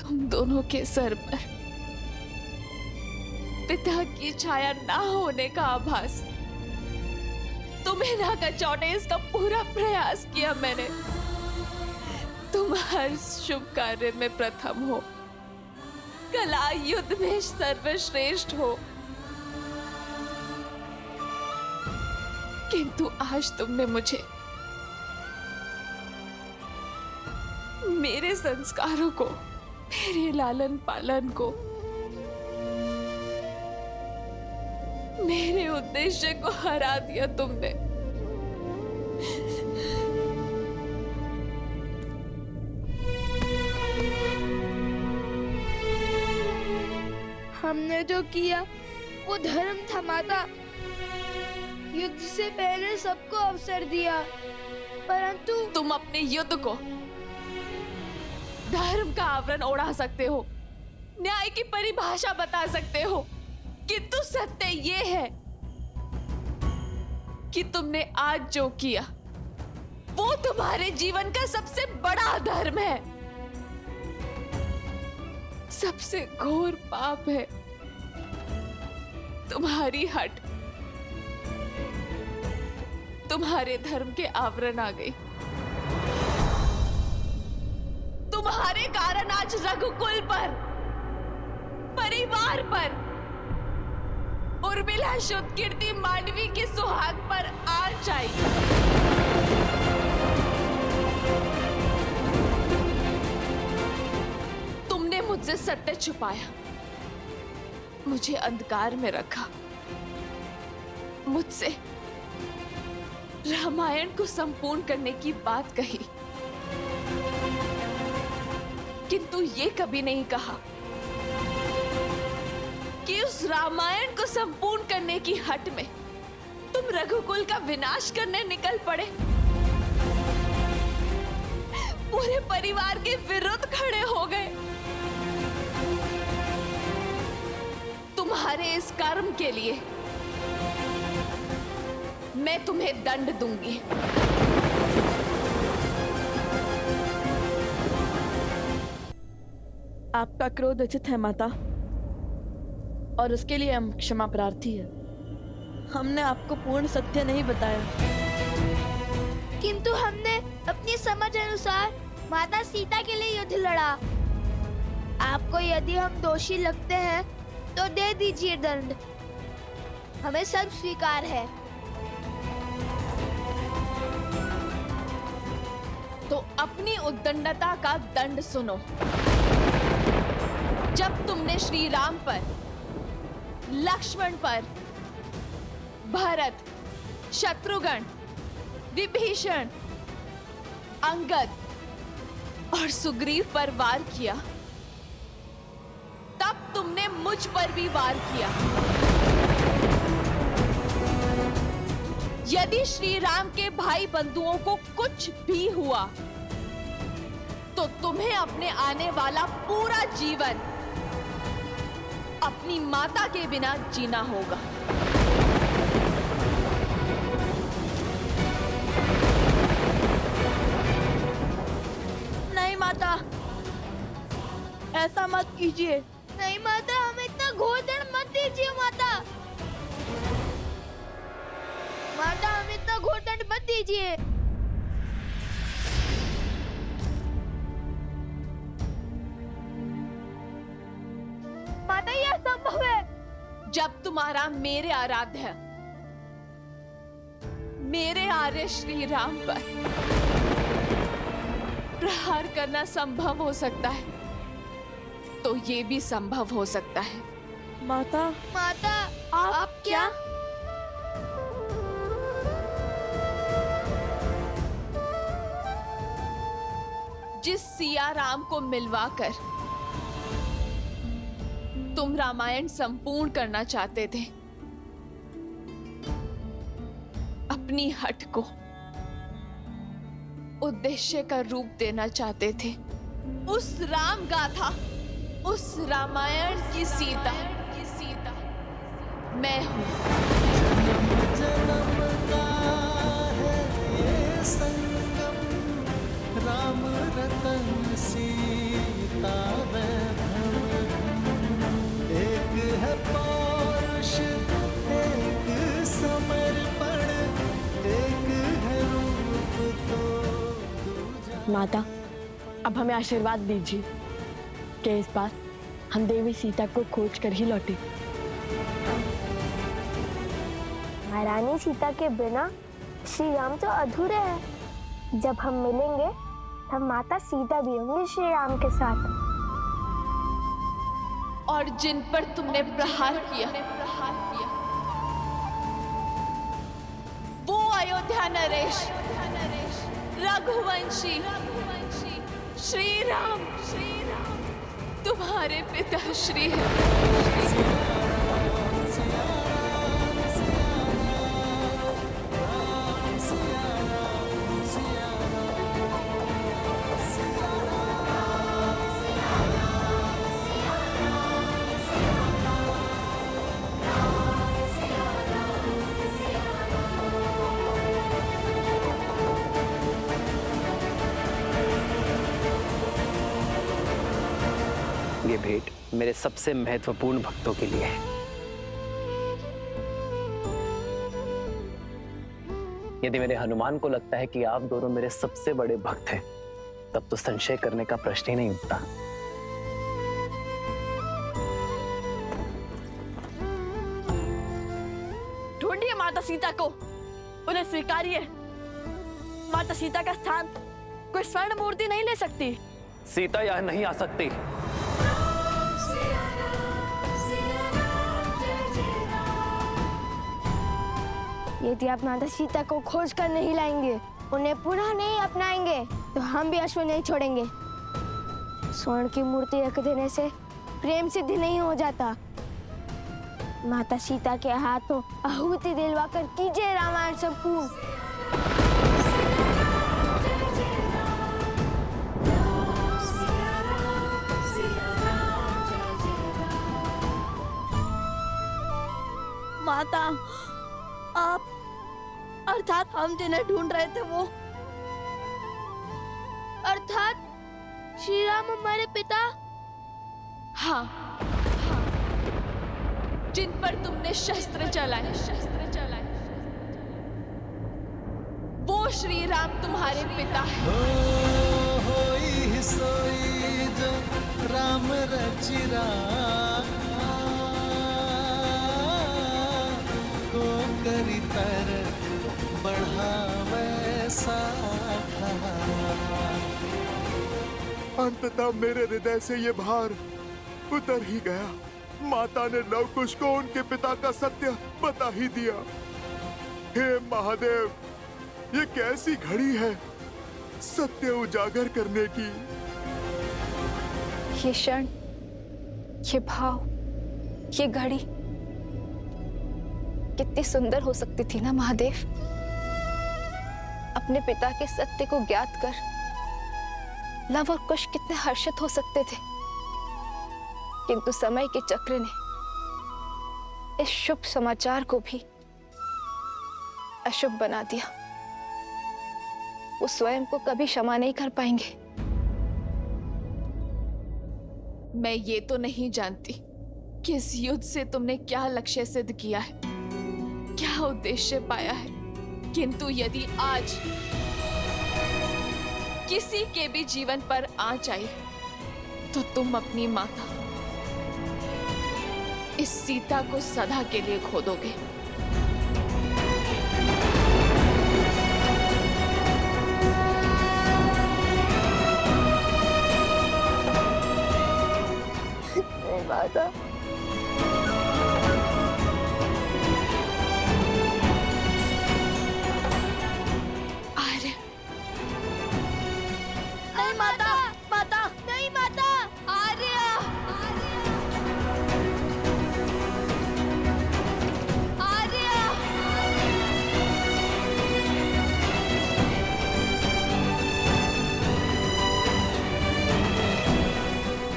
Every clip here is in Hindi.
तुम दोनों के सर पर पिता की छाया ना होने का आभास तुम्हें ना कचौटे इसका पूरा प्रयास किया मैंने। तुम हर शुभ कार्य में प्रथम हो, कला युद्ध में सर्वश्रेष्ठ हो, किंतु आज तुमने मुझे मेरे संस्कारों को, मेरे लालन पालन को, मेरे उद्देश्य को हरा दिया तुमने। हमने जो किया वो धर्म था माता। युद्ध से पहले सबको अवसर दिया, परंतु तुम अपने युद्ध को धर्म का आवरण ओढ़ा सकते हो, न्याय की परिभाषा बता सकते हो, किंतु सत्य ये है कि तुमने आज जो किया वो तुम्हारे जीवन का सबसे बड़ा धर्म है, सबसे घोर पाप है। तुम्हारी हट तुम्हारे धर्म के आवरण आ गई। तुम्हारे कारण आज रघुकुल पर, परिवार पर, उर्मिला शुद्ध कीर्ति मांडवी के सुहाग पर आँच आई। तुमने मुझसे सत्य छुपाया, मुझे अंधकार में रखा, मुझसे रामायण को संपूर्ण करने की बात कही, किंतु ये कभी नहीं कहा कि उस रामायण को संपूर्ण करने की हट में तुम रघुकुल का विनाश करने निकल पड़े, पूरे परिवार के विरुद्ध खड़े हो गए। तुम्हारे इस कर्म के लिए मैं तुम्हें दंड दूंगी। आपका क्रोध उचित है माता, और उसके लिए हम क्षमा प्रार्थी है। हमने आपको पूर्ण सत्य नहीं बताया, किंतु हमने अपनी समझ अनुसार माता सीता के लिए युद्ध लड़ा। आपको यदि हम दोषी लगते हैं तो दे दीजिए दंड, हमें सब स्वीकार है। तो अपनी उद्दंडता का दंड सुनो। जब तुमने श्री राम पर, लक्ष्मण पर, भरत, शत्रुघ्न, विभीषण, अंगद और सुग्रीव पर वार किया, तब तुमने मुझ पर भी वार किया। यदि श्री राम के भाई बंधुओं को कुछ भी हुआ तो तुम्हें अपने आने वाला पूरा जीवन अपनी माता के बिना जीना होगा। नहीं माता, ऐसा मत कीजिए। नहीं माता, हमें इतना घोर दंड मत दीजिए माता। माता, हमें इतना घोर दंड मत दीजिए। माता, यह असंभव है। जब तुम्हारा मेरे आराध्य, मेरे आर्य श्री राम पर प्रहार करना संभव हो सकता है तो ये भी संभव हो सकता है। माता, माता, आप क्या? जिस सिया राम को मिलवाकर तुम रामायण संपूर्ण करना चाहते थे, अपनी हट को उद्देश्य का रूप देना चाहते थे, उस राम गाथा, उस रामायण की सीता मैं हूं। जन्म का है ये संगम, राम रतन सीता माता, अब हमें आशीर्वाद दीजिए कि इस बार हम देवी सीता को खोज कर ही लौटे। महारानी सीता के बिना श्री राम तो अधूरे हैं। जब हम मिलेंगे तब माता सीता भी होंगी श्री राम के साथ। और जिन पर तुमने प्रहार किया वो अयोध्या नरेश, रघुवंशी श्री राम तुम्हारे पिता श्री हैं। ये भेंट मेरे सबसे महत्वपूर्ण भक्तों के लिए है। यदि मेरे हनुमान को लगता है कि आप दोनों मेरे सबसे बड़े भक्त हैं, तब तो संशय करने का प्रश्न ही नहीं उठता। ढूंढिए माता सीता को, उन्हें स्वीकारिए। माता सीता का स्थान कोई स्वर्ण मूर्ति नहीं ले सकती। सीता यहां नहीं आ सकती। यदि आप माता सीता को खोज कर नहीं लाएंगे, उन्हें पुनः नहीं अपनाएंगे, तो हम भी अश्व नहीं छोड़ेंगे। स्वर्ण की मूर्ति रख देने से प्रेम सिद्ध नहीं हो जाता। माता सीता के हाथों आहुति दिलवा कर कीजिए रामायण संपूर्ण। माता, आप अर्थात हम जिन्हें ढूंढ रहे थे वो, अर्थात श्री राम हमारे पिता। हाँ, जिन पर तुमने शस्त्र चलाए वो श्री राम तुम्हारे पिता है। होई सोई जो राम रचिरा को करी तर बढ़ावे साखा। अंततः मेरे हृदय से ये भार उतर ही गया। माता ने लवकुश को उनके पिता का सत्य बता ही दिया। हे महादेव, ये कैसी घड़ी है सत्य उजागर करने की। ये क्षण, ये भाव, ये घड़ी कितनी सुंदर हो सकती थी ना महादेव। अपने पिता के सत्य को ज्ञात कर लव और कुश कितने हर्षित हो सकते थे, किंतु समय के चक्र ने इस शुभ समाचार को भी अशुभ बना दिया। वो स्वयं को कभी क्षमा नहीं कर पाएंगे। मैं ये तो नहीं जानती कि इस युद्ध से तुमने क्या लक्ष्य सिद्ध किया है, क्या उद्देश्य पाया है, किंतु यदि आज किसी के भी जीवन पर आँच आई तो तुम अपनी माता इस सीता को सदा के लिए खो दोगे। माता, आर्य, नहीं माता, माता, नहीं माता, आर्य, आर्य।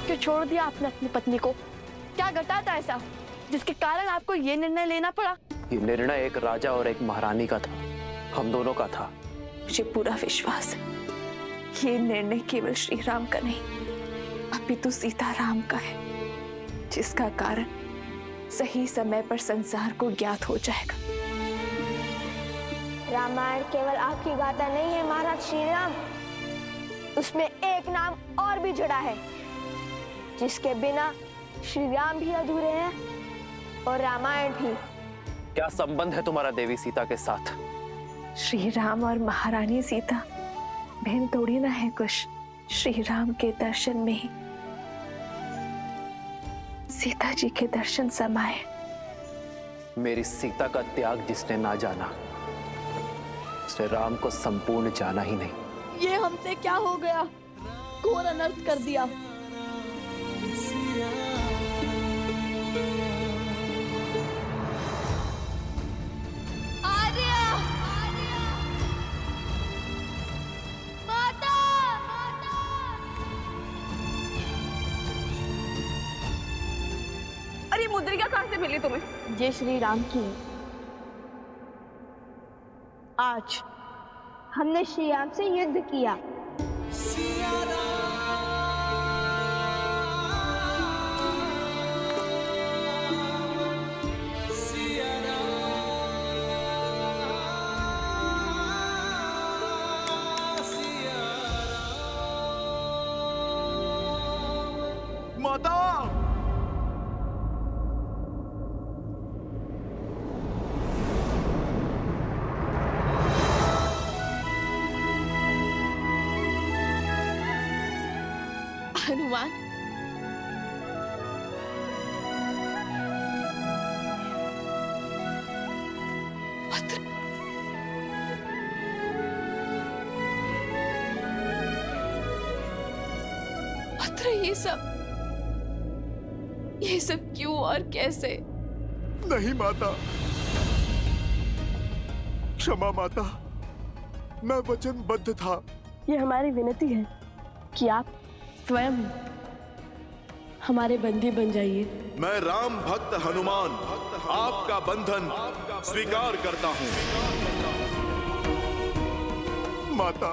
क्यों छोड़ दिया आपने अपनी पत्नी को? क्या घटा था ऐसा जिसके कारण आपको ये निर्णय लेना पड़ा? ये निर्णय एक राजा और एक महारानी का था, हम दोनों का था। मुझे पूरा विश्वास है ये निर्णय केवल श्री राम का नहीं, अपितु सीता राम का है, जिसका कारण सही समय पर संसार को ज्ञात हो जाएगा। रामायण केवल आपकी गाथा नहीं है महाराज श्री राम, उसमें एक नाम और भी जुड़ा है, जिसके बिना श्री राम भी अधूरे हैं और रामायण भी। क्या संबंध है तुम्हारा देवी सीता के साथ? श्री राम और महारानी सीता बहन थोड़ी ना है कुछ। श्री राम के दर्शन में ही सीता जी के दर्शन समाये। मेरी सीता का त्याग जिसने ना जाना, उसने राम को संपूर्ण जाना ही नहीं। ये हमसे क्या हो गया? घोर अनर्थ कर दिया। अरे मुद्रिका कहां से मिली तुम्हें? ये श्री राम की है। आज हमने श्री राम से युद्ध किया। माता, हनुमान, पुत्र, पुत्र, ये सब क्यों और कैसे? नहीं माता, क्षमा माता, मैं वचनबद्ध था। ये हमारी विनती है कि आप स्वयं हमारे बंदी बन जाइए। मैं राम भक्त हनुमान आपका बंधन स्वीकार करता हूँ। माता,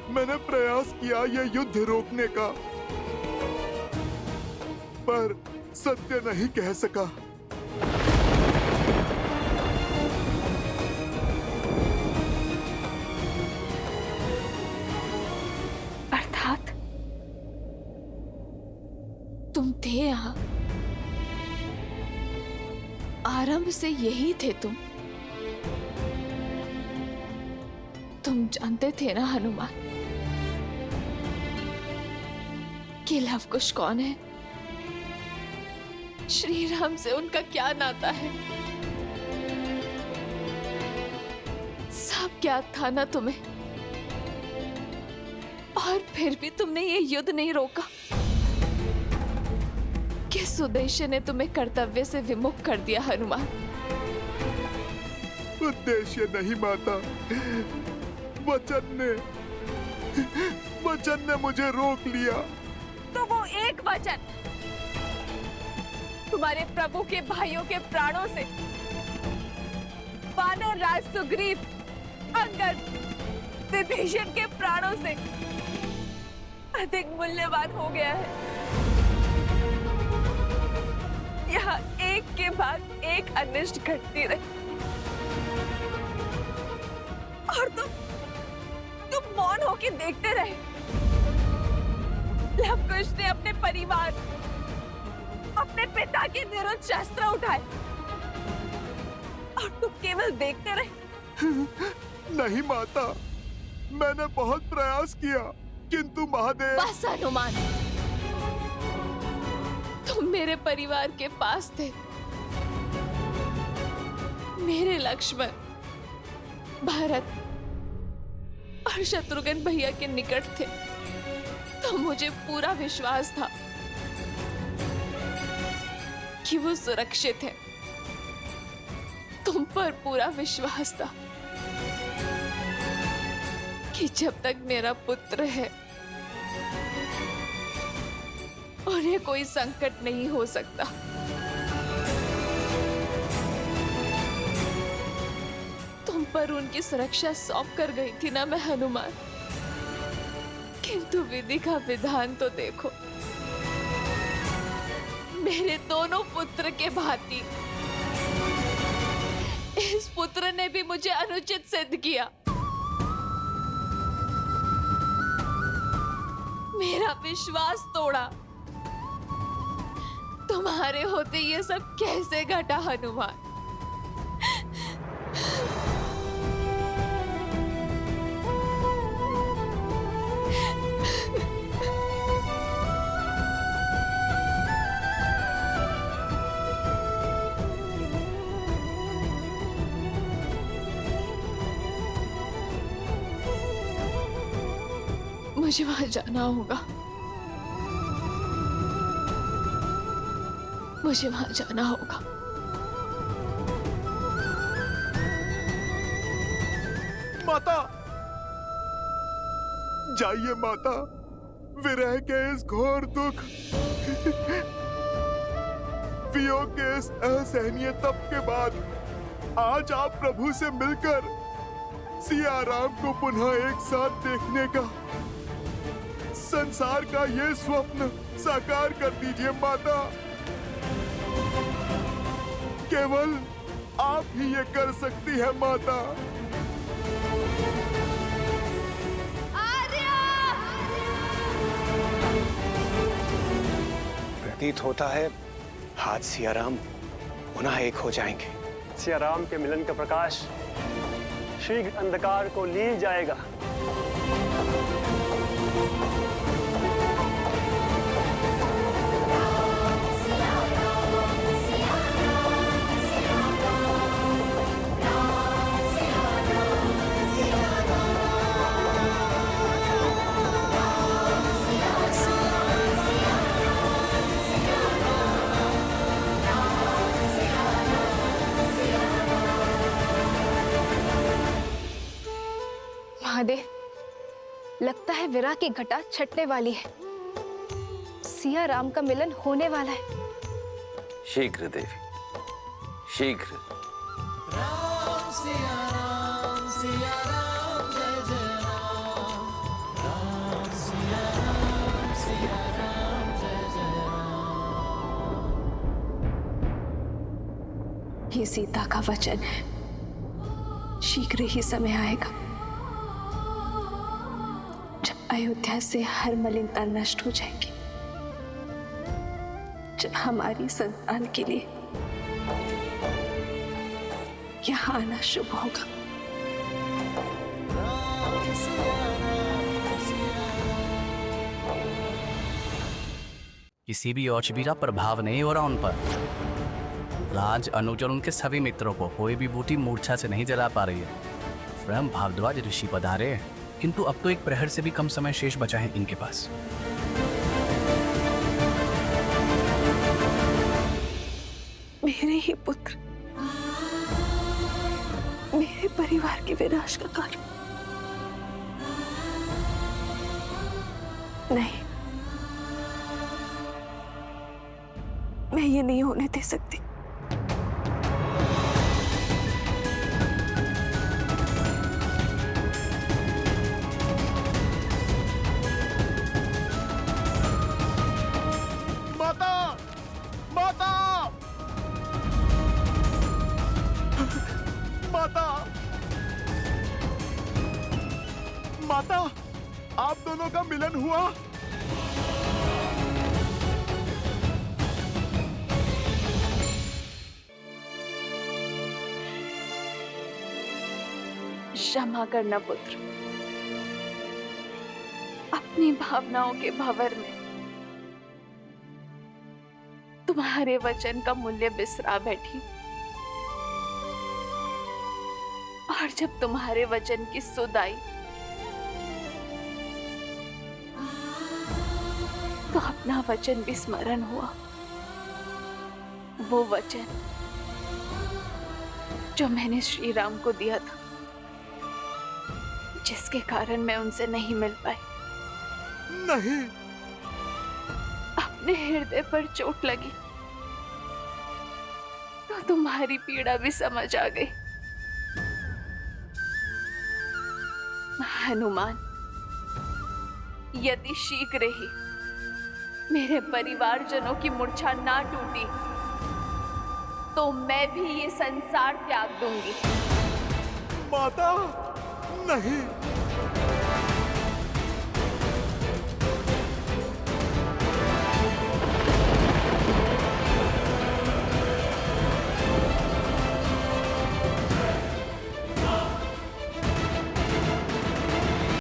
मैंने प्रयास किया ये युद्ध रोकने का, पर सत्य नहीं कह सका। अर्थात तुम थे यहाँ, आरंभ से यही थे तुम जानते थे ना हनुमान कि लवकुश कौन है? श्री राम से उनका क्या नाता है? सब ज्ञात था ना तुम्हें, और फिर भी तुमने ये युद्ध नहीं रोका। किस उद्देश्य ने तुम्हें कर्तव्य से विमुख कर दिया हनुमान? उद्देश्य नहीं माता, वचन ने मुझे रोक लिया। तो वो एक वचन तुम्हारे प्रभु के भाइयों के प्राणों से, वानर राज सुग्रीव, अंगद, विभीषण के प्राणों से अधिक मूल्यवान हो गया है। यहाँ एक के बाद एक अनिष्ट घटती रही, और तुम मौन होकर देखते रहे। लवकुश ने अपने परिवार, अपने पिता के विरुद्ध शस्त्र उठाए, और तुम केवल देखते रहे। नहीं माता, मैंने बहुत प्रयास किया, किंतु महादेव। बस हनुमान, तुम मेरे परिवार के पास थे, मेरे लक्ष्मण, भरत और शत्रुघ्न भैया के निकट थे, तो मुझे पूरा विश्वास था कि वो सुरक्षित है। तुम पर पूरा विश्वास था कि जब तक मेरा पुत्र है उन्हें कोई संकट नहीं हो सकता। तुम पर उनकी सुरक्षा सौंप कर गई थी ना मैं हनुमान, किंतु विधि का विधान तो देखो। मेरे दोनों पुत्र के भांति इस पुत्र ने भी मुझे अनुचित सिद्ध किया। मेरा विश्वास तोड़ा। तुम्हारे होते ये सब कैसे घटा हनुमान? मुझे वहां जाना होगा, मुझे वहां जाना होगा। माता, जाइए माता, विरह के इस घोर दुख, वियोग के इस असहनीय तप के बाद आज आप प्रभु से मिलकर सिया राम को पुनः एक साथ देखने का, संसार का ये स्वप्न साकार कर दीजिए माता। केवल आप ही ये कर सकती है माता। प्रतीत होता है हाथ सियाराम पुनः एक हो जाएंगे। सियाराम के मिलन का प्रकाश शीघ्र अंधकार को लील जाएगा। महादेव, लगता है विरह की घटा छटने वाली है। सिया राम का मिलन होने वाला है। शीघ्र देवी, शीघ्र। राम सिया राम जय जय राम, राम सिया राम जय जय राम। ये सीता का वचन है, शीघ्र ही समय आएगा अयोध्या से हर मलिनता नष्ट हो जाएगी, जब हमारी संतान के लिए यहाँ आना शुभ होगा। किसी भी औषधि का प्रभाव नहीं हो रहा उन पर। राज, अनुज और उनके सभी मित्रों को कोई भी बूटी मूर्छा से नहीं जला पा रही है। स्वयं भारद्वाज ऋषि पधारे, किंतु अब तो एक प्रहर से भी कम समय शेष बचा है इनके पास। मेरे ही पुत्र मेरे परिवार के विनाश का कारण। नहीं, मैं ये नहीं होने दे सकती। माता, आप दोनों का मिलन हुआ। क्षमा करना पुत्र, अपनी भावनाओं के भंवर में तुम्हारे वचन का मूल्य बिसरा बैठी। और जब तुम्हारे वचन की सुध आई तो अपना वचन भी स्मरण हुआ। वो वचन जो मैंने श्री राम को दिया था, जिसके कारण मैं उनसे नहीं मिल पाई। नहीं, अपने हृदय पर चोट लगी तो तुम्हारी पीड़ा भी समझ आ गई। हनुमान, यदि शीघ्र ही मेरे परिवारजनों की मूर्छा ना टूटी तो मैं भी ये संसार त्याग दूंगी। माता, नहीं।